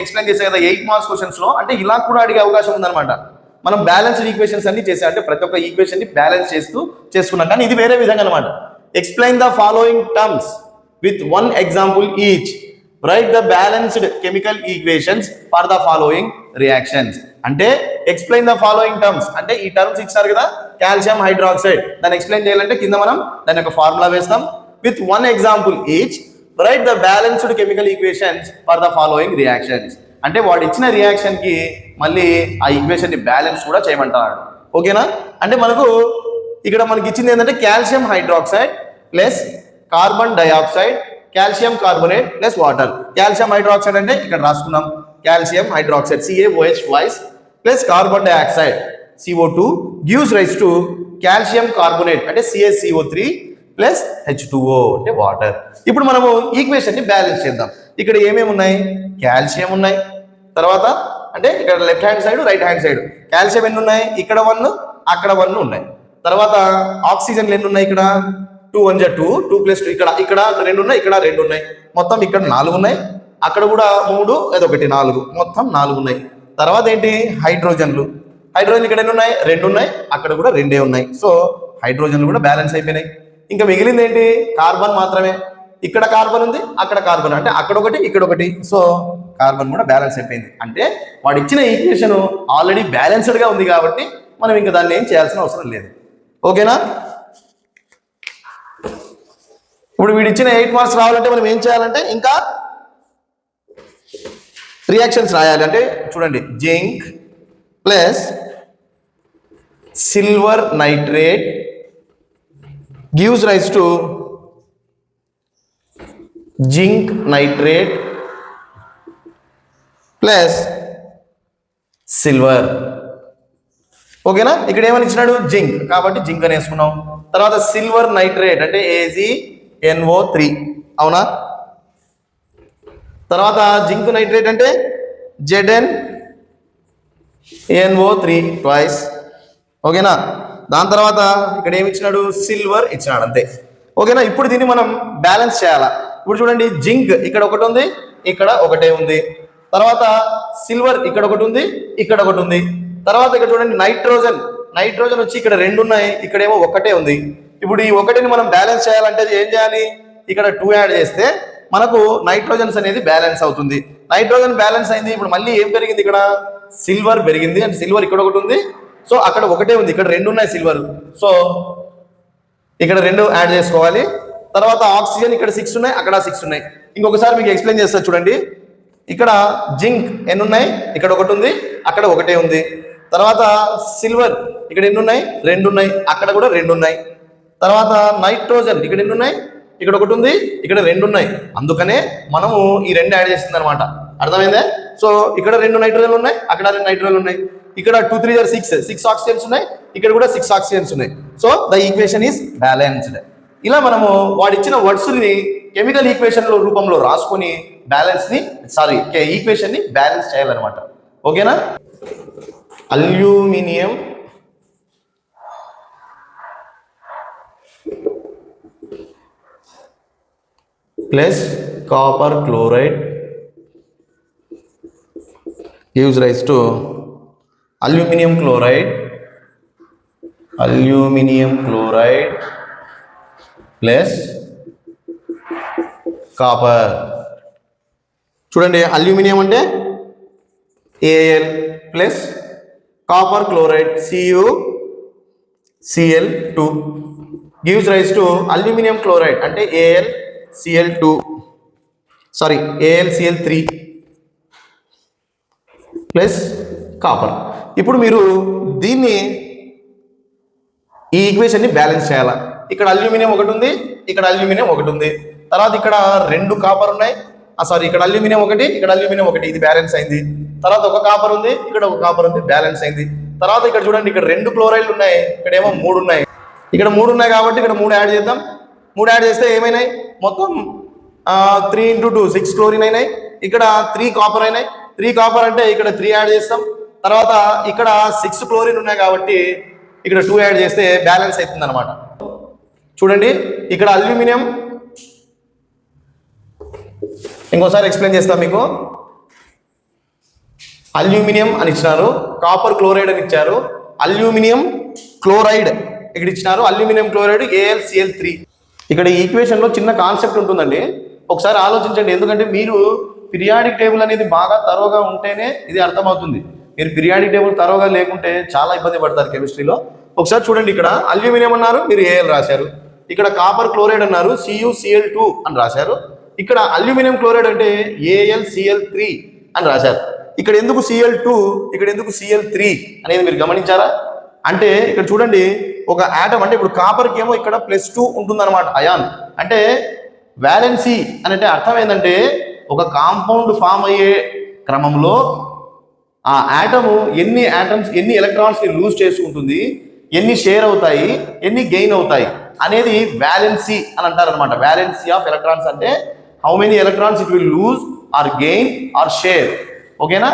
Explain చేసే కదా 8 marks questions లో, అంటే ఇలా కూడా అడిగే అవకాశం ఉందన్నమాట. మనం బ్యాలెన్స్డ్ ఈక్వేషన్స్ అన్ని చేసాం, అంటే ప్రతి ఒక్క ఈక్వేషన్ ని బ్యాలెన్స్ చేసుకున్నాం. కానీ ఇది వేరే విధంగా అనమాట. Explain the following terms with one example each, right the balanced chemical equations for the following reactions. అంటే ఎక్స్ప్లెయిన్ ద ఫాలోయింగ్ టర్మ్స్ అంటే ఈ టర్మ్స్ ఇచ్చారు కదా, కాల్షియం హైడ్రాక్సైడ్, దాన్ని ఎక్స్ప్లెయిన్ చేయాలంటే కింద మనం దాని యొక్క ఫార్ములా వేస్తాం. With one example each right the balanced chemical equations for the following reactions. అంటే వాడు ఇచ్చిన రియాక్షన్ కి మళ్ళీ ఆ ఈక్వేషన్ ని బ్యాలెన్స్ కూడా చేయమంటాడు. ఓకేనా? అంటే మనకు ఇక్కడ మనకి ఇచ్చింది ఏంటంటే calcium hydroxide plus carbon dioxide, calcium carbonate plus water. Calcium hydroxide అంటే ఇక్కడ రాసుకున్నాం, calcium hydroxide CaOH twice plus carbon dioxide CO2 gives rise to calcium carbonate అంటే CaCO3 ప్లస్ H2O అంటే వాటర్. ఇప్పుడు మనము ఈక్వేషన్ ని బ్యాలెన్స్ చేద్దాం. ఇక్కడ ఏమేమి ఉన్నాయి? కాల్షియం ఉన్నాయి, తర్వాత అంటే ఇక్కడ left hand side right hand side calcium ఎన్ని ఉన్నాయి? ఇక్కడ 1 అక్కడ 1 ఉన్నాయి. తర్వాత ఆక్సిజన్లు ఎన్ని ఉన్నాయి? ఇక్కడ 2 1 2 2 + 2 ఇక్కడ 2 ఉన్నాయి, ఇక్కడ 2 ఉన్నాయి, మొత్తం ఇక్కడ 4 ఉన్నాయి, అక్కడ కూడా 3 అదొకటి 4, మొత్తం 4 ఉన్నాయి. తర్వాత ఏంటి? హైడ్రోజన్లు ఇక్కడ ఎన్ని ఉన్నాయి? 2 ఉన్నాయి, అక్కడ కూడా 2 ఉన్నాయి. సో హైడ్రోజన్లు కూడా బ్యాలెన్స్ అయిపోయినాయి. ఇంకా మిగిలింది ఏంటి? కార్బన్ మాత్రమే. ఇక్కడ కార్బన్ ఉంది, అక్కడ కార్బన్, అంటే అక్కడ ఒకటి ఇక్కడ ఒకటి. సో కార్బన్ కూడా బ్యాలెన్స్ అయిపోయింది. అంటే వాడు ఇచ్చిన ఈక్వేషన్ ఆల్రెడీ బ్యాలెన్స్డ్ గా ఉంది కాబట్టి మనం ఇంకా దాన్ని ఏం చేయాల్సిన అవసరం లేదు. ఓకేనా? ఇప్పుడు వీడు ఇచ్చిన 8 మార్క్స్ రావాలంటే మనం ఏం చేయాలంటే ఇంకా రియాక్షన్స్ రాయాలి. అంటే చూడండి, zinc plus silver nitrate gives rise to zinc nitrate plus silver. ఓకేనా? ఇక్కడ ఏమని ఇచ్చినాడు? జింక్, కాబట్టి జింక్ అని వేసుకున్నాం. తర్వాత సిల్వర్ నైట్రేట్ అంటే AgNO3, అవునా? తర్వాత జింక్ నైట్రేట్ అంటే ZnNO3 ట్వైస్. ఓకేనా? దాని తర్వాత ఇక్కడ ఏమి ఇచ్చినాడు? సిల్వర్ ఇచ్చినాడు, అంతే. ఓకేనా? ఇప్పుడు దీన్ని మనం బ్యాలెన్స్ చేయాలా. ఇప్పుడు చూడండి, జింక్ ఇక్కడ ఒకటి ఉంది, ఇక్కడ ఒకటే ఉంది. తర్వాత సిల్వర్ ఇక్కడ ఒకటి ఉంది, ఇక్కడ ఒకటి ఉంది. తర్వాత ఇక్కడ చూడండి, నైట్రోజన్ వచ్చి ఇక్కడ 2 ఉన్నాయి, ఇక్కడేమో ఒకటే ఉంది. ఇప్పుడు ఈ ఒకటిని మనం బ్యాలెన్స్ చేయాలంటే ఏం చేయాలి? ఇక్కడ 2 యాడ్ చేస్తే మనకు నైట్రోజన్స్ అనేది బ్యాలెన్స్ అవుతుంది. నైట్రోజన్ బ్యాలెన్స్ అయింది. ఇప్పుడు మళ్ళీ ఏం పెరిగింది? ఇక్కడ సిల్వర్ పెరిగింది. అంటే సిల్వర్ ఇక్కడ ఒకటి ఉంది, సో అక్కడ ఒకటే ఉంది, ఇక్కడ 2 ఉన్నాయి సిల్వర్, సో ఇక్కడ 2 యాడ్ చేసుకోవాలి. తర్వాత ఆక్సిజన్ ఇక్కడ 6 ఉన్నాయి, అక్కడ 6 ఉన్నాయి. ఇంకొకసారి మీకు ఎక్స్ప్లెయిన్ చేస్తా చూడండి. ఇక్కడ జింక్ ఎన్ని ఉన్నాయి? ఇక్కడ ఒకటి ఉంది, అక్కడ ఒకటే ఉంది. తర్వాత సిల్వర్ ఇక్కడ ఎన్ని ఉన్నాయి? 2 ఉన్నాయి, అక్కడ కూడా 2 ఉన్నాయి. తర్వాత నైట్రోజన్ ఇక్కడ ఎన్ని ఉన్నాయి? ఇక్కడ ఒకటి ఉంది, ఇక్కడ 2 ఉన్నాయి. అందుకనే మనము ఈ 2 యాడ్ చేస్తుంది అనమాట. అర్థమైందే? సో ఇక్కడ 2 నైట్రోజన్లు ఉన్నాయి, అక్కడ 2 నైట్రోజన్లు ఉన్నాయి. ఇక్కడ 2 3 6 ఆక్సిజన్స్ ఉన్నాయి, ఇక్కడ కూడా 6 ఆక్సిజన్స్ ఉన్నాయి. So the equation is balanced. ఇలా మనము వాడిచ్చిన వర్డ్స్ ని కెమికల్ ఈక్వేషన్ రూపంలో రాసుకొని ఈక్వేషన్ ని బ్యాలెన్స్ చేయాలన్నమాట. ఓకేనా? Aluminium plus copper chloride gives rise to aluminum chloride plus copper. చూడండి, అల్యూమినియం అంటే Al plus copper chloride CuCl2 gives rise to aluminium chloride అంటే AlCl3 ప్లస్ కాపర్. ఇప్పుడు మీరు దీన్ని ఈ ఈక్వేషన్ ని బ్యాలెన్స్ చేయాలా. ఇక్కడ అల్యూమినియం ఒకటి ఉంది, ఇక్కడ అల్యూమినియం ఒకటి ఉంది. తర్వాత ఇక్కడ 2 కాపర్ ఉన్నాయి, ఇక్కడ అల్యూమినియం ఒకటి, ఇక్కడ అల్యూమినియం ఒకటి, ఇది బ్యాలెన్స్ అయింది. తర్వాత ఒక కాపర్ ఉంది, ఇక్కడ ఒక కాపర్ ఉంది, బ్యాలెన్స్ అయింది. తర్వాత ఇక్కడ చూడండి, ఇక్కడ 2 క్లోరైడ్లు ఉన్నాయి, ఇక్కడేమో 3 ఉన్నాయి. ఇక్కడ 3 ఉన్నాయి కాబట్టి ఇక్కడ 3 యాడ్ చేద్దాం. 3 యాడ్ చేస్తే ఏమైనాయి? మొత్తం 3 × 2 6 క్లోరిన్ అయినాయి. ఇక్కడ 3 కాపర్ అయినాయి. 3 కాపర్ అంటే ఇక్కడ 3 యాడ్ చేస్తాం. తర్వాత ఇక్కడ 6 క్లోరిన్ ఉన్నాయి కాబట్టి ఇక్కడ 2 యాడ్ చేస్తే బ్యాలెన్స్ అవుతుంది అనమాట. చూడండి, ఇక్కడ అల్యూమినియం ఇంకోసారి ఎక్స్ప్లెయిన్ చేస్తాం మీకు. అల్యూమినియం అని ఇచ్చినారు, కాపర్ క్లోరైడ్ అని ఇచ్చారు, అల్యూమినియం క్లోరైడ్ ఇక్కడ ఇచ్చినారు, అల్యూమినియం క్లోరైడ్ AlCl3. ఇక్కడ ఈ ఈక్వేషన్లో చిన్న కాన్సెప్ట్ ఉంటుందండి, ఒకసారి ఆలోచించండి. ఎందుకంటే మీరు పీరియాడిక్ టేబుల్ అనేది బాగా తరోగా ఉంటేనే ఇది అర్థమవుతుంది. మీరు పీరియాడిక్ టేబుల్ తరోగా లేకుంటే చాలా ఇబ్బంది పడతారు కెమిస్ట్రీలో. ఒకసారి చూడండి, ఇక్కడ అల్యూమినియం అన్నారు, మీరు Al రాశారు. ఇక్కడ కాపర్ క్లోరైడ్ అన్నారు, CuCl2 అని రాశారు. ఇక్కడ అల్యూమినియం క్లోరైడ్ అంటే AlCl3 అని రాశారు. ఇక్కడ ఎందుకు Cl2, ఇక్కడ ఎందుకు Cl3 అనేది మీరు గమనించారా? అంటే ఇక్కడ చూడండి, ఒక ఆటం అంటే ఇప్పుడు కాపర్కి ఏమో ఇక్కడ +2 ఉంటుందన్నమాట అయాన్. అంటే వ్యాలెన్సీ అని అంటే అర్థం ఏంటంటే ఒక కాంపౌండ్ ఫామ్ అయ్యే క్రమంలో ఆ ఆటము ఎన్ని ఎలక్ట్రాన్స్ని లూజ్ చేసుకుంటుంది, ఎన్ని షేర్ అవుతాయి, ఎన్ని గెయిన్ అవుతాయి అనేది వ్యాలెన్సీ అని అంటారు అనమాట. వ్యాలెన్సీ ఆఫ్ ఎలక్ట్రాన్స్ అంటే how many electrons it will lose are gain or share. ఓకేనా?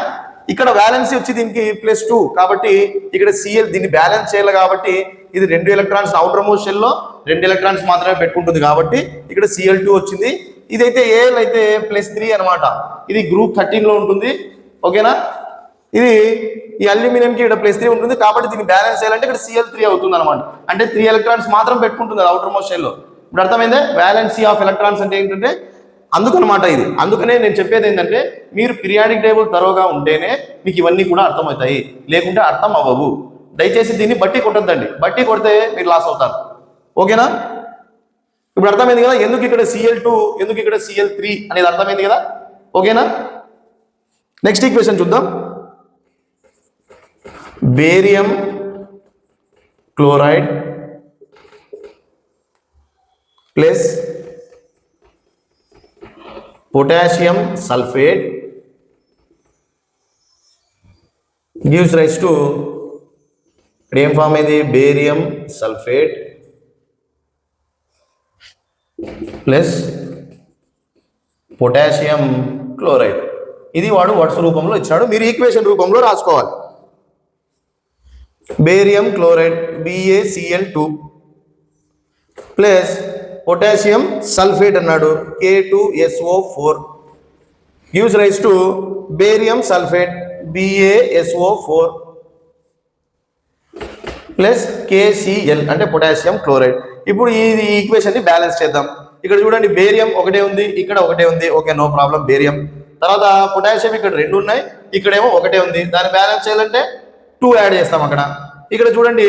ఇక్కడ బ్యాలెన్స్ వచ్చి దీనికి +2 కాబట్టి ఇక్కడ Cl దీన్ని బ్యాలెన్స్ చేయాలి కాబట్టి ఇది 2 ఎలక్ట్రాన్స్ అవుటర్ మోస్ట్ షెల్ లో 2 ఎలక్ట్రాన్స్ మాత్రమే పెట్టుకుంటుంది కాబట్టి ఇక్కడ Cl2 వచ్చింది. ఇదైతే Al అయితే +3 అనమాట. ఇది గ్రూప్ 13 లో ఉంటుంది. ఓకేనా? ఇది ఈ అల్యూమినియంకి ఇక్కడ +3 ఉంటుంది కాబట్టి దీన్ని బ్యాలెన్స్ చేయాలంటే ఇక్కడ Cl3 అవుతుంది అనమాట. అంటే 3 ఎలక్ట్రాన్స్ మాత్రం పెట్టుకుంటుంది అవుటర్ మోస్ట్ షెల్ లో. ఇప్పుడు అర్థమైందే వ్యాలెన్సీ ఆఫ్ ఎలక్ట్రాన్స్ అంటే ఏంటంటే అందుకనమాట ఇది. అందుకనే నేను చెప్పేది ఏంటంటే మీరు పీరియాడిక్ టేబుల్ తరోగా ఉంటేనే మీకు ఇవన్నీ కూడా అర్థమవుతాయి, లేకుంటే అర్థం అవ్వవు. దయచేసి దీన్ని బట్టి కొట్టద్దండి, బట్టి కొడితే మీరు లాస్ అవుతారు. ఓకేనా? ఇప్పుడు అర్థమైంది కదా ఎందుకు ఇక్కడ Cl2 ఎందుకు ఇక్కడ Cl3 అనేది అర్థమైంది కదా. ఓకేనా? నెక్స్ట్ ఈక్వేషన్ చూద్దాం. Barium chloride plus potassium sulfate gives rise to ఇక్కడ ఏం ఫామ్ అయింది, barium sulphate plus potassium chloride. ఇది వాడు వర్డ్స్ రూపంలో ఇచ్చాడు, మీరు ఈక్వేషన్ రూపంలో రాసుకోవాలి. Barium chloride BaCl2 plus potassium sulphate అన్నాడు K2SO4 gives rise to barium sulphate BaSO4 plus KCl అంటే పొటాషియం క్లోరైడ్. ఇప్పుడు ఈ ఈక్వేషన్ ని బ్యాలెన్స్ చేద్దాం. ఇక్కడ చూడండి బేరియం ఒకటే ఉంది, ఇక్కడ ఒకటే ఉంది. Okay, no problem. బేరియం తర్వాత పొటాషియం ఇక్కడ 2 ఉన్నాయి, ఇక్కడేమో ఒకటే ఉంది. దాన్ని బ్యాలెన్స్ చేయాలంటే 2 యాడ్ చేస్తాం అక్కడ. ఇక్కడ చూడండి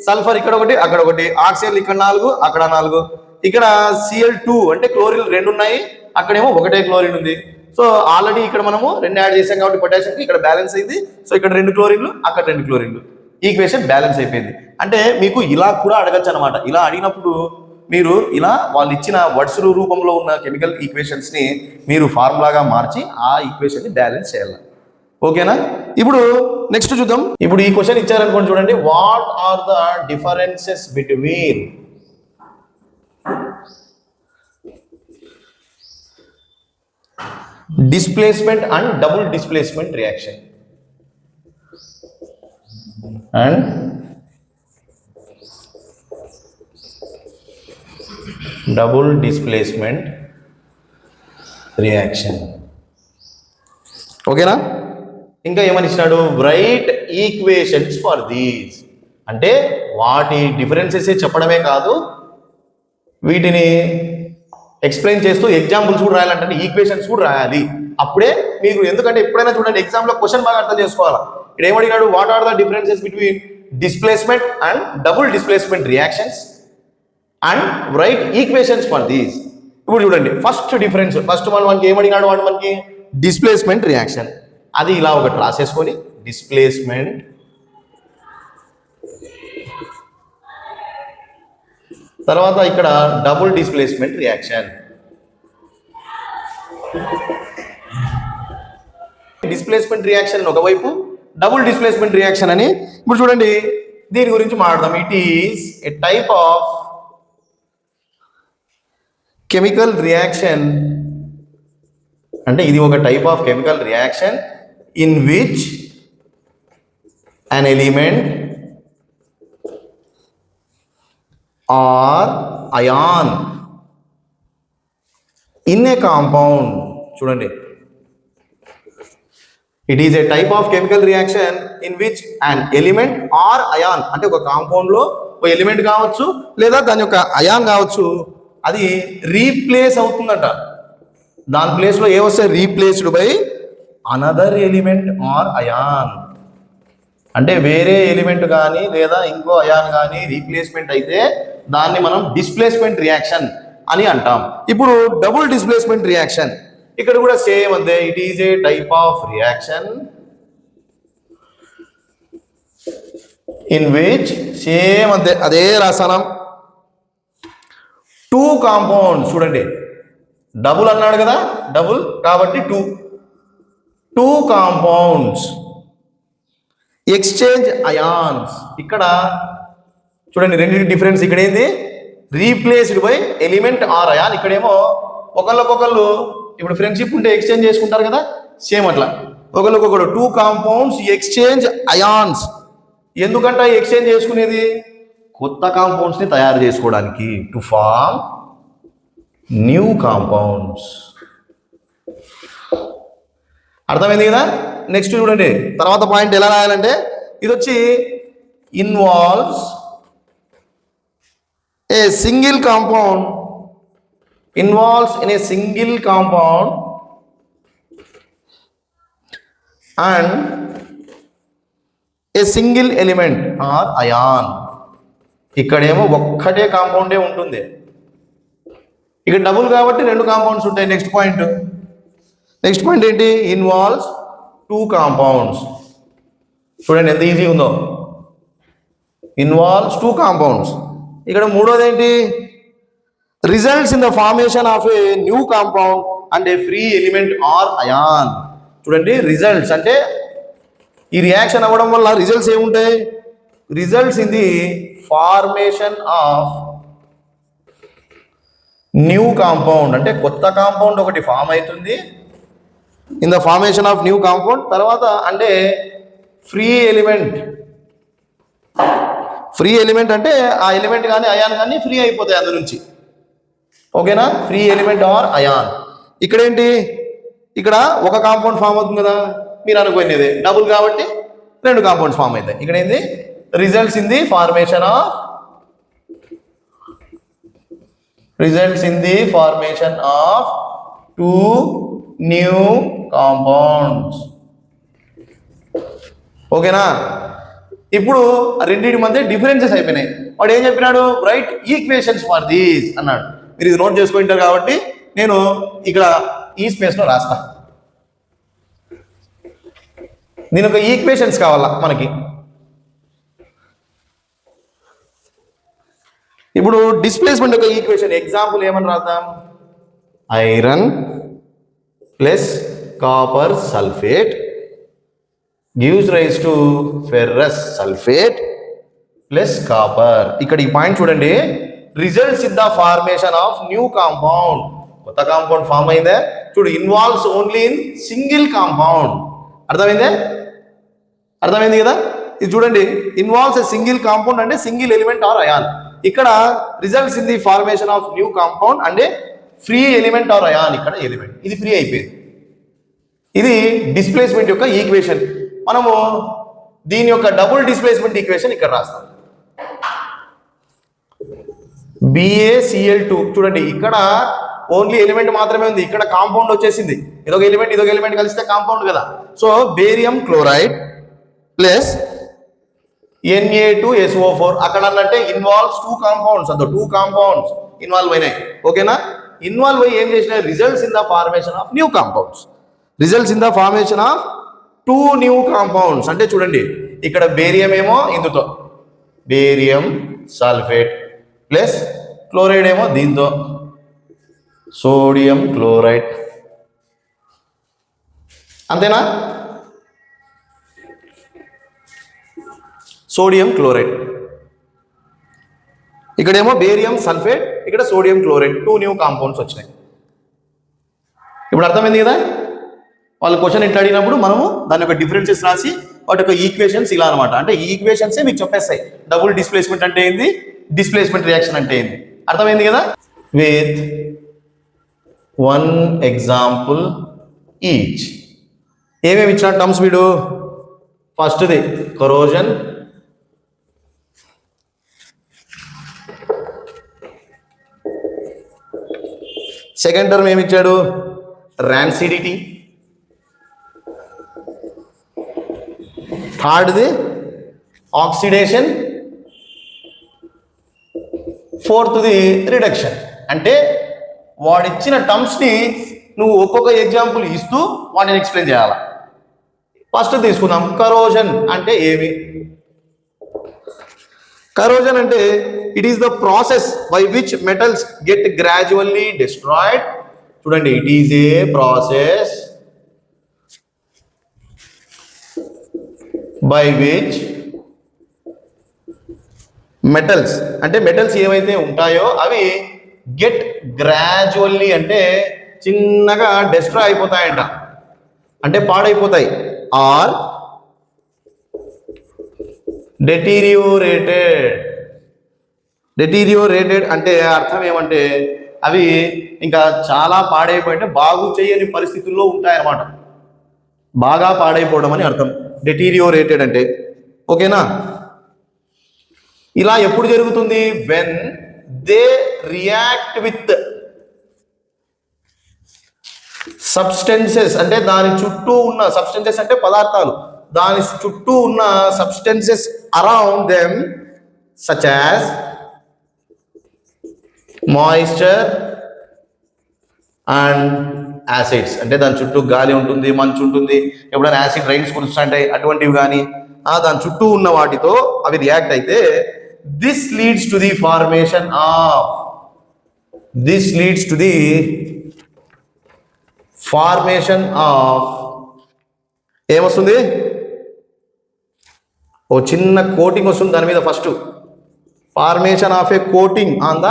సల్ఫర్ ఇక్కడ ఒకటి, అక్కడ ఒకటి. ఆక్సిజన్ ఇక్కడ 4, అక్కడ 4. ఇక్కడ Cl2 అంటే క్లోరిన్ 2 ఉన్నాయి, అక్కడేమో ఒకటే క్లోరిన్ ఉంది. సో ఆల్రెడీ ఇక్కడ మనము 2 యాడ్ చేసాం కాబట్టి పొటాషియం ఇక్కడ బ్యాలెన్స్ అయింది. సో ఇక్కడ 2 క్లోరిన్లు, అక్కడ 2 క్లోరిన్లు. ఈక్వేషన్ బ్యాలెన్స్ అయిపోయింది. అంటే మీకు ఇలా కూడా అడగచ్చు అనమాట. ఇలా అడిగినప్పుడు మీరు ఇలా వాళ్ళు ఇచ్చిన వర్డ్స్ రూపంలో ఉన్న కెమికల్ ఈక్వేషన్స్ ని మీరు ఫార్ములాగా మార్చి ఆ ఈక్వేషన్ ని బ్యాలెన్స్ చేయాలి. ఓకేనా? ఇప్పుడు నెక్స్ట్ చూద్దాం. ఇప్పుడు ఈ క్వశ్చన్ ఇచ్చారనుకోండి, చూడండి. What are the differences between displacement and double displacement reaction and double displacement reaction. ఓకేనా? ఇంకా ఏమని ఇచ్చినాడు, రైట్ ఈక్వేషన్స్ ఫర్ దీస్. అంటే వాటి డిఫరెన్సెస్ చెప్పడమే కాదు, వీటిని ఎక్స్ప్లెయిన్ చేస్తూ ఎగ్జాంపుల్స్ కూడా రాయాలంటే ఈక్వేషన్స్ కూడా రాయాలి. అప్పుడే మీకు, ఎందుకంటే ఎప్పుడైనా చూడండి ఎగ్జామ్లో క్వశ్చన్ బాగా అర్థం చేసుకోవాలా. ఇక్కడ ఏమడిగాడు, what are the differences between displacement and double displacement reactions and write equations for these. ఇప్పుడు చూడండి ఫస్ట్ డిఫరెన్స్, ఫస్ట్ మనకి ఏమడిగాడు వాడు, మనకి డిస్ప్లేస్మెంట్ రియాక్షన్. అది ఇలా ఒకటి రాసేసుకొని డిస్ప్లేస్మెంట్ తర్వాత ఇక్కడ double displacement reaction. Displacement reaction ఒకవైపు, డబుల్ డిస్ప్లేస్మెంట్ రియాక్షన్ అని. ఇప్పుడు చూడండి దీని గురించి మాట్లాడదాం. It is a type of chemical reaction. అంటే ఇది ఒక type of chemical reaction in which an element or ion in a compound, చూడండి, it is a type of chemical reaction in which an element or ion, అంటే ఒక compound లో ఒక element కావచ్చు లేదా దాని యొక్క అయాన్ కావచ్చు, అది రీప్లేస్ అవుతుందట. దాని ప్లేస్ లో ఏమొస్తే replaced by another element or ion, అంటే వేరే ఎలిమెంట్ కానీ లేదా ఇంకో అయాన్ కానీ రీప్లేస్మెంట్ అయితే దాన్ని మనం డిస్ప్లేస్మెంట్ రియాక్షన్ అని అంటాం. ఇప్పుడు డబుల్ డిస్ప్లేస్మెంట్ రియాక్షన్, ఇక్కడ కూడా సేమ్ అంతే. It is A type of reaction in which, same అంతే అదే రాసానం, టూ కాంపౌండ్స్, చూడండి డబుల్ అన్నాడు కదా, డబుల్ కాబట్టి టూ కాంపౌండ్స్ ఎక్స్చేంజ్ అయాన్స్. ఇక్కడ చూడండి రెండింటి డిఫరెన్స్, ఇక్కడ ఏంది replaced by element or ion, ఇక్కడేమో ఒకళ్ళకొకళ్ళు ఇప్పుడు ఫ్రెండ్షిప్ ఉంటే ఎక్స్చేంజ్ చేసుకుంటారు కదా, సేమ్ అట్లా ఒకళ్ళకొకడు టూ కాంపౌండ్స్ ఎక్స్చేంజ్ అయాన్స్. ఎందుకంటే ఎక్స్చేంజ్ చేసుకునేది కొత్త కాంపౌండ్స్ ని తయారు చేసుకోవడానికి, టు ఫార్మ్ న్యూ కాంపౌండ్స్. అర్థమైంది కదా. నెక్స్ట్ చూడండి తర్వాత పాయింట్ ఎలా రాయాలంటే, ఇది వచ్చి involves a single compound, involves in a single compound and a single element or ion. ఇక్కడేమో ఒక్కటే కాంపౌండే ఉంటుంది, ఇక్కడ డబుల్ కాబట్టి రెండు కాంపౌండ్స్ ఉంటాయి. నెక్స్ట్ పాయింట్ ఏంటి, ఇన్వాల్వ్స్ టూ కాంపౌండ్స్. చూడండి ఎంత ఈజీ ఉందో, ఇన్వాల్వ్స్ టూ కాంపౌండ్స్. ఇక్కడ మూడోది ఏంటి, results in the formation of a new compound and a free element or ion. చూడండి రిజల్ట్స్ అంటే ఈ రియాక్షన్ అవ్వడం వల్ల రిజల్ట్స్ ఏముంటాయి, results in the formation of new compound, అంటే కొత్త కాంపౌండ్ ఒకటి ఫామ్ అవుతుంది in the formation of new compound. తర్వాత అంటే ఫ్రీ ఎలిమెంట్ అంటే ఆ ఎలిమెంట్ కానీ అయాన్ కానీ ఫ్రీ అయిపోతాయి అందు నుంచి, ఓకేనా, ఫ్రీ ఎలిమెంట్ ఆర్ అయాన్. ఇక్కడ ఏంటి, ఇక్కడ ఒక కాంపౌండ్ ఫామ్ అవుతుంది కదా, మీరు అనుకునేది డబుల్ కాబట్టి రెండు కాంపౌండ్స్ ఫామ్ అవుతాయి. ఇక్కడ ఏంది, results in the formation of two new compounds, ఓకేనా. ఇప్పుడు రెండింటి మధ్య డిఫరెన్సెస్ అయిపోయినాయి. వాడు ఏం చెప్పినాడు, రైట్ ఈక్వేషన్స్ ఫర్ దీస్ అన్నాడు. మీరు ఇది నోట్ చేసుకుంటారు కాబట్టి నేను ఇక్కడ ఈ స్పేస్లో రాస్తా. దీని ఒక ఈక్వేషన్స్ కావాలా మనకి. ఇప్పుడు డిస్ప్లేస్మెంట్ యొక్క ఈక్వేషన్ ఎగ్జాంపుల్ ఏమని రాద్దాం, iron plus copper sulphate gives rise to ferrous sulphate plus copper. ఇక్కడ ఈ పాయింట్ చూడండి, results in the formation of new compound, కొత్త కాంపౌండ్ ఫామ్ అయిందే చూడు, involves only in single compound. అర్థమైంది కదా. ఇది చూడండి, ఇన్వాల్వ్స్ ఎ సింగిల్ కాంపౌండ్ అంటే సింగిల్ ఎలిమెంట్ ఆర్ అయాన్. ఇక్కడ results in the formation of new compound అంటే ఫ్రీ ఎలిమెంట్ ఆర్ అయాన్, ఇక్కడ ఎలిమెంట్ ఇది ఫ్రీ అయిపోయింది. ఇది డిస్ప్లేస్మెంట్ యొక్క ఈక్వేషన్. మనము దీని యొక్క డబుల్ డిస్ప్లేస్మెంట్ ఈక్వేషన్ ఇక్కడ రాస్తాం. BaCl2 చూడండి, ఇక్కడ ఓన్లీ ఎలిమెంట్ మాత్రమే ఉంది, ఇక్కడ కాంపౌండ్ వచ్చేసింది. ఇదొక ఎలిమెంట్ కలిస్తే కాంపౌండ్ కదా. So barium chloride plus Na2SO4, అక్కడ అన్నట్టే ఇన్వాల్వ్స్ టూ కాంపౌండ్స్, అంత టూ కాంపౌండ్స్ ఇన్వాల్వ్ అయినాయి, ఓకేనా. ఇన్వాల్వ్ అయ్యి ఏం చేసినాయి, results in the formation of new compounds, results in the formation of two new compounds. అంటే చూడండి ఇక్కడ బేరియం ఏమో ఇందుతో బేరియం సల్ఫేట్ ప్లస్ క్లోరైడ్ ఏమో దీంతో సోడియం క్లోరైడ్, అంతేనా. సోడియం క్లోరైడ్, ఇక్కడేమో బేరియం సల్ఫేట్, ఇక్కడ sodium chloride, two new compounds వచ్చినాయి. ఇప్పుడు అర్థమైంది కదా. వాళ్ళు క్వశ్చన్ ఇట్లా అడిగినప్పుడు మనము దాని యొక్క డిఫరెన్సెస్ రాసి వాటి యొక్క ఈక్వేషన్స్ ఇలా అనమాట. అంటే ఈ ఈక్వేషన్సే మీకు చెప్పేస్తాయి డబుల్ డిస్ప్లేస్మెంట్ అంటే ఏంది, డిస్ప్లేస్మెంట్ రియాక్షన్ అంటే ఏంది. అర్థమైంది కదా. With one example each. ఏమేమి ఇచ్చిన టర్మ్స్ వీడు? ఫస్ట్ది కరోజన్, సెకండ్ టర్మ్ ఏమి ఇచ్చాడు? ర్యాన్సిడిటీ, థర్డ్ది ఆక్సిడేషన్, ఫోర్త్ది రిడక్షన్. అంటే వాడిచ్చిన టర్మ్స్ని నువ్వు ఒక్కొక్క ఎగ్జాంపుల్ ఇస్తూ వాటిని ఎక్స్ప్లెయిన్ చేయాలి. ఫస్ట్ తీసుకుందాం, కరోజన్ అంటే ఏమి? కరోజన్ అంటే it is the process by which metals get gradually destroyed. చూడండి, it is a process by which metals, అంటే మెటల్స్ ఏవైతే ఉంటాయో అవి గెట్ గ్రాడ్యువల్లీ అంటే చిన్నగా డిస్ట్రాయ్ అయిపోతాయంట, అంటే పాడైపోతాయి. ఆర్ డెటీరియోరేటెడ్ అంటే అర్థం ఏమంటే అవి ఇంకా చాలా పాడైపోయింటే బాగు చేయని పరిస్థితుల్లో ఉంటాయన్నమాట. బాగా పాడైపోవడం అని అర్థం డెటీరియోరేటెడ్ అంటే. ఓకేనా? ఇలా ఎప్పుడు జరుగుతుంది? When they react with substances, అంటే దాని చుట్టూ ఉన్న సబ్స్టెన్సెస్ అంటే పదార్థాలు, దాని చుట్టూ ఉన్న substances around them such as moisture and acids. అంటే దాని చుట్టూ గాలి ఉంటుంది, మంచు ఉంటుంది, ఎప్పుడైనా యాసిడ్ రైన్స్ కురుస్తుంటాయి, అటువంటివి కానీ దాని చుట్టూ ఉన్న వాటితో అవి రియాక్ట్ అయితే this leads to the formation of ఏమొస్తుంది? ఓ చిన్న కోటింగ్ వస్తుంది దాని మీద. First formation of A coating on the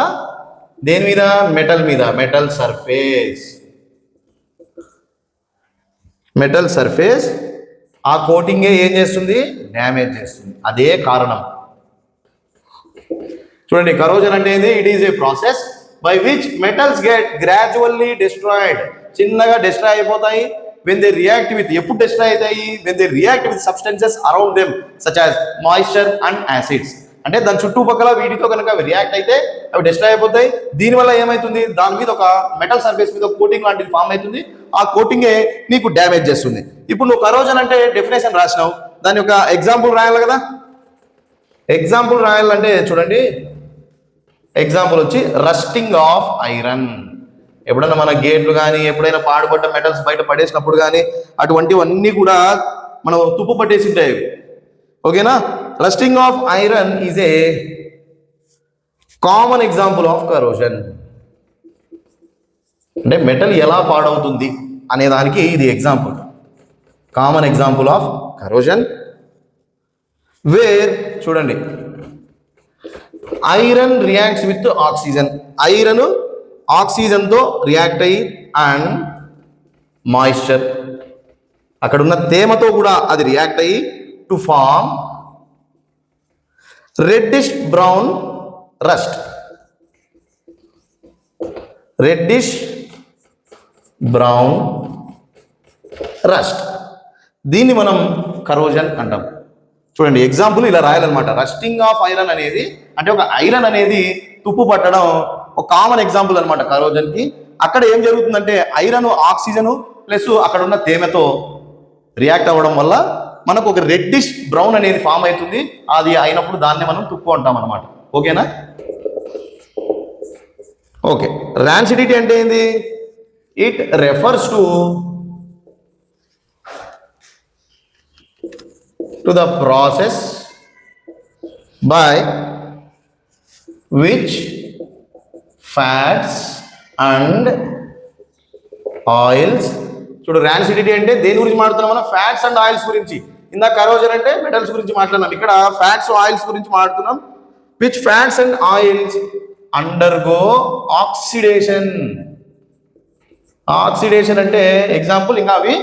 దేని మీద? మెటల్ మీద, మెటల్ సర్ఫేస్. ఆ కోటింగే ఏం చేస్తుంది? డ్యామేజ్ చేస్తుంది. అదే కారణం. చూడండి, కరోజన్ అంటే ఏంది? It is a process by which metals get gradually destroyed, చిన్నగా డిస్ట్రాయ్ అయిపోతాయి. వెన్ దే రియాక్ట్ విత్, ఎప్పుడు డిస్ట్రాయ్ అవుతాయి? When they react with substances around them such as moisture and acids. అంటే దాని చుట్టుపక్కల వీటితో కనుక అవి రియాక్ట్ అయితే అవి డిస్ట్రాయ్ అయిపోతాయి. దీనివల్ల ఏమవుతుంది? దాని మీద ఒక మెటల్ సర్ఫేస్ మీద ఒక కోటింగ్ లాంటిది ఫామ్ అవుతుంది. ఆ కోటింగే నీకు డ్యామేజ్ చేస్తుంది. ఇప్పుడు నువ్వు కరోజన్ అంటే డెఫినేషన్ రాసినావు, దాని యొక్క ఎగ్జాంపుల్ రాయాలి కదా. ఎగ్జాంపుల్ రాయాలంటే చూడండి, ఎగ్జాంపుల్ వచ్చి రస్టింగ్ ఆఫ్ ఐరన్. ఎప్పుడైనా మన గేట్లు కానీ ఎప్పుడైనా పాడుపడ్డ మెటల్స్ బయట పడేసినప్పుడు కానీ అటువంటివన్నీ కూడా మనం తుప్పు పట్టేసి ఉంటాయి. ఓకేనా? Rusting of iron is a common example of corrosion. అంటే మెటల్ ఎలా పాడవుతుంది అనే దానికి ఇది example, common example of corrosion. Where చూడండి, iron reacts with oxygen. Iron ఆక్సిజన్తో రియాక్ట్ అయ్యి అండ్ మాయిశ్చర్, అక్కడ ఉన్న తేమతో కూడా అది రియాక్ట్ అయ్యి to form reddish brown rust. Reddish brown rust, దీన్ని మనం కరోజన్ అంటాం. చూడండి, ఎగ్జాంపుల్ ఇలా రాయాలన్నమాట. రస్టింగ్ ఆఫ్ ఐరన్ అనేది అంటే ఒక ఐరన్ అనేది తుప్పు పట్టడం ఒక కామన్ ఎగ్జాంపుల్ అనమాట కరోజన్కి. అక్కడ ఏం జరుగుతుందంటే ఐరన్ ఆక్సిజన్ ప్లస్ అక్కడ ఉన్న తేమతో రియాక్ట్ అవ్వడం వల్ల మనకు ఒక రెడ్డిష్ బ్రౌన్ అనేది ఫామ్ అవుతుంది. అది అయినప్పుడు దాన్ని మనం తుప్పు అంటాం అనమాట. ఓకేనా? ఓకే, ర్యాన్సిడిటీ అంటే ఏంది? It refers to the process by which fats and oils. చూడు, ర్యాన్సిడిటీ అంటే దేని గురించి మాట్లాడుతున్నాం మనం? ఫ్యాట్స్ అండ్ ఆయిల్స్ గురించి. ఇందాక కరోజన్ అంటే మెటల్స్ గురించి మాట్లాడినాం, ఇక్కడ ఫ్యాట్స్ ఆయిల్స్ గురించి మాట్లాడుతున్నాం. Which fats and oils undergo oxidation. Oxidation అంటే ఎగ్జాంపుల్, ఇంకా అవి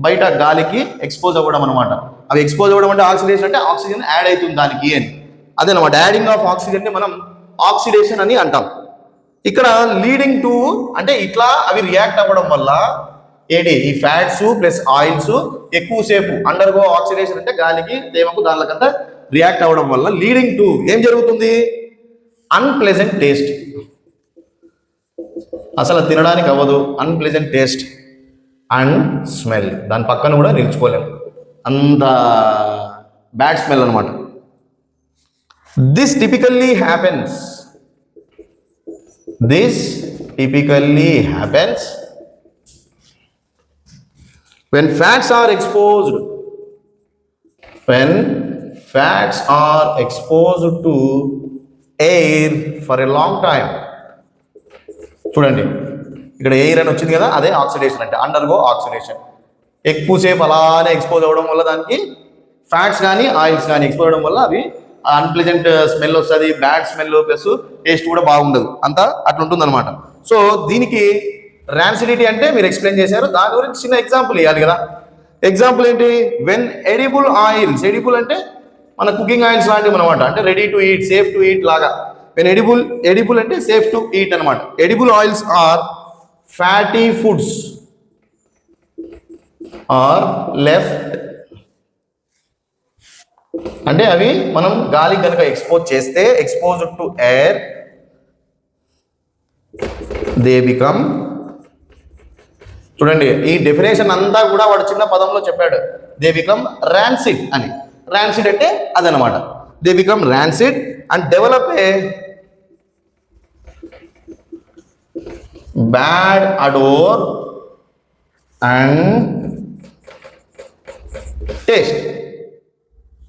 బయట గాలికి ఎక్స్పోజ్ అవ్వడం అనమాట. అవి ఎక్స్పోజ్ అవ్వడం అంటే ఆక్సిడేషన్, అంటే ఆక్సిజన్ యాడ్ అవుతుంది దానికి అని. అదేనమాట, యాడింగ్ ఆఫ్ ఆక్సిజన్ ని మనం ఆక్సిడేషన్ అని అంటాం. ఇక్కడ లీడింగ్ టు అంటే ఇట్లా అవి రియాక్ట్ అవ్వడం వల్ల ఏంటి ఈ ఫ్యాట్స్ ప్లస్ ఆయిల్స్ ఎక్కువసేపు అండర్గో ఆక్సిడేషన్ అంటే గాలికి తేమకు దానికంతా రియాక్ట్ అవ్వడం వల్ల లీడింగ్ టు ఏం జరుగుతుంది అన్ప్లెజెంట్ టేస్ట్, అసలు తినడానికి అవ్వదు, అన్ప్లెజెంట్ టేస్ట్ అండ్ స్మెల్, దాని పక్కన కూడా నిలుచుకోలేము, అంత బ్యాడ్ స్మెల్ అనమాట. This typically happens when fats are exposed to air for a long time. చూడండి ఇక్కడ ఎయిర్ అని వచ్చింది కదా, అదే ఆక్సిడేషన్ అంటే అండర్గో ఆక్సిడేషన్. ఎక్కువసేపు అలానే ఎక్స్పోజ్ అవ్వడం వల్ల దానికి ఫ్యాట్స్ కానీ ఆయిల్స్ కానీ ఎక్స్పోజ్ అవ్వడం వల్ల అవి అన్ప్లెజెంట్ స్మెల్ వస్తుంది, బ్యాడ్ స్మెల్ ప్లస్ టేస్ట్ కూడా బాగుండదు, అంతా అట్లా ఉంటుంది అనమాట. సో దీనికి ర్యాన్సిడిటీ అంటే మీరు ఎక్స్ప్లెయిన్ చేశారు, దాని గురించి చిన్న ఎగ్జాంపుల్ ఇవ్వాలి కదా. ఎగ్జాంపుల్ ఏంటి, వెన్ ఎడిబుల్ ఆయిల్స్, ఎడిబుల్ అంటే మన కుకింగ్ ఆయిల్స్ లాంటివి అనమాట, అంటే ready to eat, safe to eat లాగా. వెన్ ఎడిబుల్ అంటే సేఫ్ టు ఈట్ అనమాట. Edible oils are fatty foods are left, అంటే అవి మనం గాలి కనుక ఎక్స్పోజ్ చేస్తే expose to air they become, చూడండి ఈ డెఫినేషన్ అంతా కూడా వాడు చిన్న పదంలో చెప్పాడు, దే బికమ్ ర్యాన్సిడ్ అని. ర్యాన్సిడ్ అంటే అదనమాట, they become rancid and develop a bad odour and taste.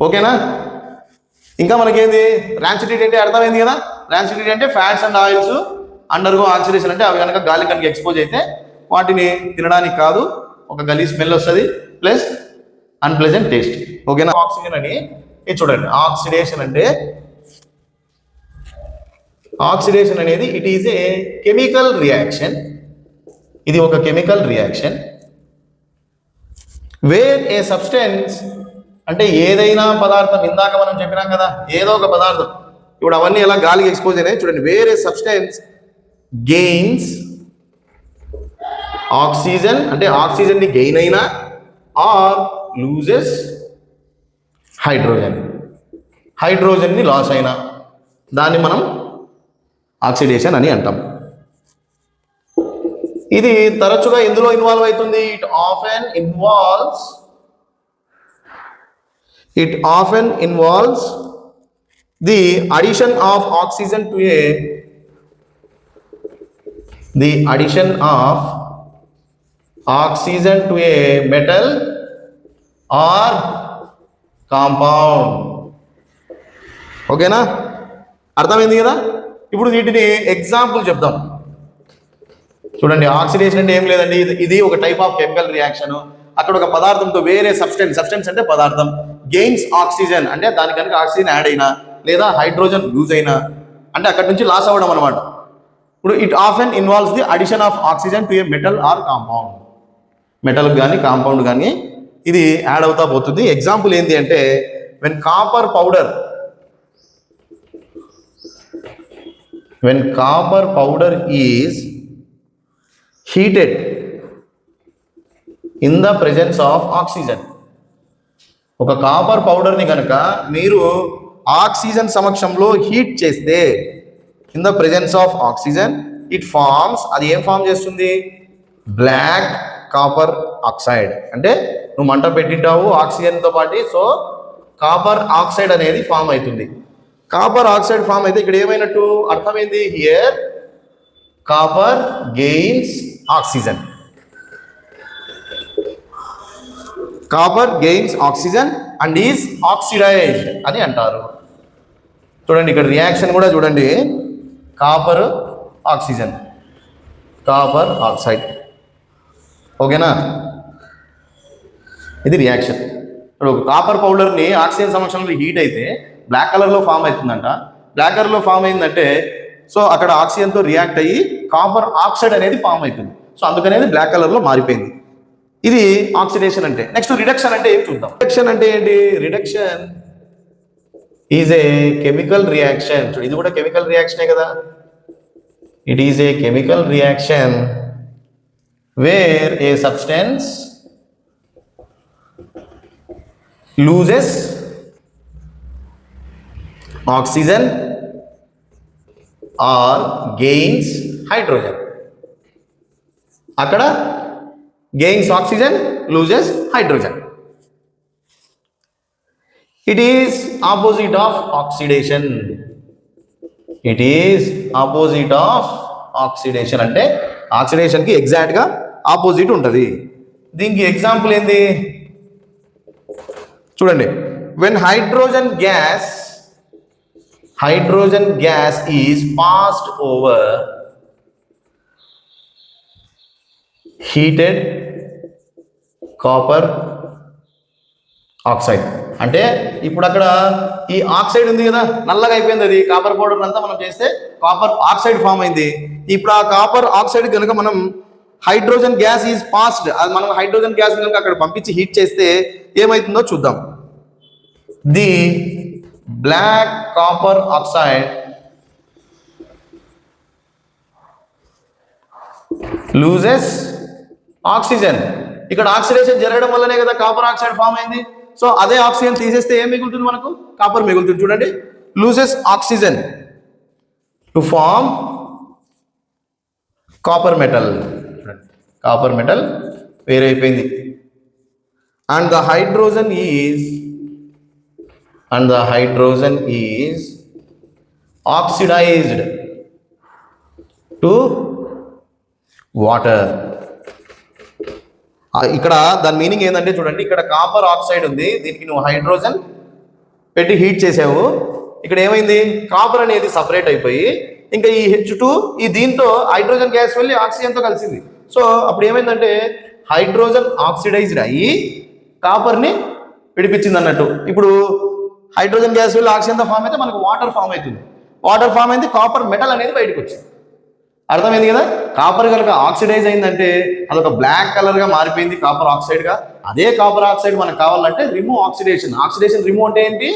ఓకేనా? ఇంకా మనకేంది ర్యాన్సిడిటీ అంటే అర్థమైంది కదా. ర్యాన్సిడిటీ అంటే fats and oils undergo oxidation, అంటే అవి కనుక గాలి కనుక ఎక్స్పోజ్ అయితే వాటిని తినడానికి కాదు, ఒక గలీ స్మెల్ వస్తుంది ప్లస్ అన్ప్లెజెంట్ టేస్ట్. ఓకేనా? ఆక్సిజన్ అని ఇది చూడండి, ఆక్సిడేషన్ అంటే, ఆక్సిడేషన్ అనేది it is a chemical reaction, ఇది ఒక chemical reaction where a substance, అంటే ఏదైనా పదార్థం, ఇందాక మనం చెప్పినాం కదా ఏదో ఒక పదార్థం, ఇప్పుడు అవన్నీ ఎలా గాలికి ఎక్స్పోజ్ అయినాయి చూడండి. వేరే సబ్స్టెన్స్ గెయిన్స్ ఆక్సిజన్, అంటే ఆక్సిజన్ని గెయిన్ అయినా, ఆర్ లూజెస్ హైడ్రోజన్ని లాస్ అయినా దాన్ని మనం ఆక్సిడేషన్ అని అంటాం. ఇది తరచుగా ఎందులో ఇన్వాల్వ్ అవుతుంది, it often involves the addition of oxygen to a metal or compound. ఓకేనా? అర్థమైంది కదా. ఇప్పుడు వీటిని ఎగ్జాంపుల్ చెప్దాం. చూడండి, ఆక్సిడేషన్ అంటే ఏం లేదండి, ఇది ఒక టైప్ ఆఫ్ కెమికల్ రియాక్షన్. అక్కడ ఒక పదార్థంతో వేరే సబ్స్టెన్స్ అంటే పదార్థం గెయిన్స్ ఆక్సిజన్, అంటే దాని కనుక ఆక్సిజన్ యాడ్ అయినా లేదా హైడ్రోజన్ లూజ్ అయినా, అంటే అక్కడ నుంచి లాస్ అవ్వడం అనమాట. ఇప్పుడు it often involves the addition of oxygen to a metal or compound, metal కానీ కాంపౌండ్ కానీ ఇది యాడ్ అవుతా పోతుంది. ఎగ్జాంపుల్ ఏంటి అంటే, when copper powder is heated in the presence of oxygen. ఒక కాపర్ పౌడర్ని కనుక మీరు ఆక్సిజన్ సమక్షంలో హీట్ చేస్తే, in the presence of oxygen it forms, అది ఏం ఫామ్ చేస్తుంది, బ్లాక్ కాపర్ ఆక్సైడ్. అంటే నువ్వు మంట పెట్టింటావు ఆక్సిజన్తో పాటు, సో కాపర్ ఆక్సైడ్ అనేది ఫామ్ అవుతుంది. కాపర్ ఆక్సైడ్ ఫామ్ అయితే ఇక్కడ ఏమైనట్టు అర్థమైంది, here copper gains oxygen, copper gains oxygen and is oxidised అని అంటారు. చూడండి ఇక్కడ రియాక్షన్ కూడా చూడండి, కాపర్ ఆక్సిజన్, కాపర్ ఆక్సైడ్. ఓకేనా? ఇది రియాక్షన్. ఇప్పుడు ఒక కాపర్ పౌడర్ని ఆక్సిజన్ సమక్షంలో హీట్ అయితే బ్లాక్ కలర్లో ఫామ్ అవుతుందంట. బ్లాక్ కలర్లో ఫామ్ అయిందంటే సో అక్కడ ఆక్సిజన్తో రియాక్ట్ అయ్యి కాపర్ ఆక్సైడ్ అనేది ఫామ్ అవుతుంది. సో అందుకనేది బ్లాక్ కలర్లో మారిపోయింది. ఇది ఆక్సిడేషన్ అంటే. నెక్స్ట్ రిడక్షన్ అంటే ఏం చూద్దాం. రిడక్షన్ అంటే ఏంటి, reduction is a chemical reaction. ఇది కూడా కెమికల్ రియాక్షనే కదా. It is a chemical reaction where a substance loses oxygen or gains hydrogen. అక్కడ gains oxygen, loses hydrogen. It is opposite of oxidation. It is opposite of oxidation అంటే ఆక్సిడేషన్కి ఎగ్జాక్ట్గా opposite ఉంటుంది. దీనికి ఎగ్జాంపుల్ ఏంది చూడండి. When hydrogen gas is passed over heated copper oxide. అంటే ఇప్పుడు అక్కడ ఈ ఆక్సైడ్ ఉంది కదా, నల్లగా అయిపోయింది, అది కాపర్ పౌడర్ అంతా మనం చేస్తే కాపర్ ఆక్సైడ్ ఫామ్ అయింది. ఇప్పుడు ఆ కాపర్ ఆక్సైడ్ కనుక మనం హైడ్రోజన్ గ్యాస్ ఈజ్ పాస్డ్, అది మనం హైడ్రోజన్ గ్యాస్ కనుక అక్కడ పంపించి హీట్ చేస్తే ఏమవుతుందో చూద్దాం. The black copper oxide loses oxygen. ఇక్కడ ఆక్సిడేషన్ జరగడం వల్లనే కదా కాపర్ ఆక్సైడ్ ఫామ్ అయింది. సో అదే ఆక్సిజన్ తీసేస్తే ఏం మిగులుతుంది మనకు? కాపర్ మిగులుతుంది. చూడండి, loses oxygen to form copper metal. Copper metal వేరైపోయింది. And the hydrogen is oxidised to water. ఇక్కడ దాని మీనింగ్ ఏంటంటే చూడండి, ఇక్కడ కాపర్ ఆక్సైడ్ ఉంది, దీనికి నువ్వు హైడ్రోజన్ పెట్టి హీట్ చేసావు. ఇక్కడ ఏమైంది, కాపర్ అనేది సపరేట్ అయిపోయి ఇంకా ఈ H2 ఈ దీంతో హైడ్రోజన్ గ్యాస్ వెళ్ళి ఆక్సిజన్తో కలిసింది. సో అప్పుడు ఏమైందంటే హైడ్రోజన్ ఆక్సిడైజ్డ్ అయ్యి కాపర్ని విడిపించింది అన్నట్టు. ఇప్పుడు హైడ్రోజన్ గ్యాస్ వెళ్ళి ఆక్సిజన్తో ఫామ్ అయితే మనకు వాటర్ ఫామ్ అవుతుంది. వాటర్ ఫామ్ అయింది, కాపర్ మెటల్ అనేది బయటకు వచ్చింది. అర్థమైంది కదా? కాపర్ కనుక ఆక్సిడైజ్ అయిందంటే అదొక బ్లాక్ కలర్గా మారిపోయింది కాపర్ ఆక్సైడ్గా. అదే కాపర్ ఆక్సైడ్ మనకు కావాలంటే రిమూవ్ ఆక్సిడేషన్. ఆక్సిడేషన్ రిమూవ్ అంటే ఏంటి?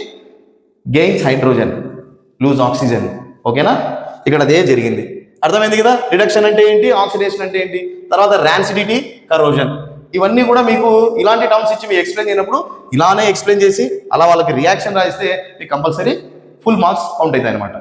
Gains hydrogen, lose oxygen. ఓకేనా? ఇక్కడ అదే జరిగింది. అర్థమైంది కదా? రిడక్షన్ అంటే ఏంటి, ఆక్సిడేషన్ అంటే ఏంటి, తర్వాత ర్యాన్సిడిటీ, కరోజన్. ఇవన్నీ కూడా మీకు ఇలాంటి టర్మ్స్ ఇచ్చి మీకు ఎక్స్ప్లెయిన్ చేయనప్పుడు ఇలానే ఎక్స్ప్లెయిన్ చేసి అలా వాళ్ళకి రియాక్షన్ రాయిస్తే మీకు కంపల్సరీ ఫుల్ మార్క్స్ కౌంట్ అవుతాయి అనమాట.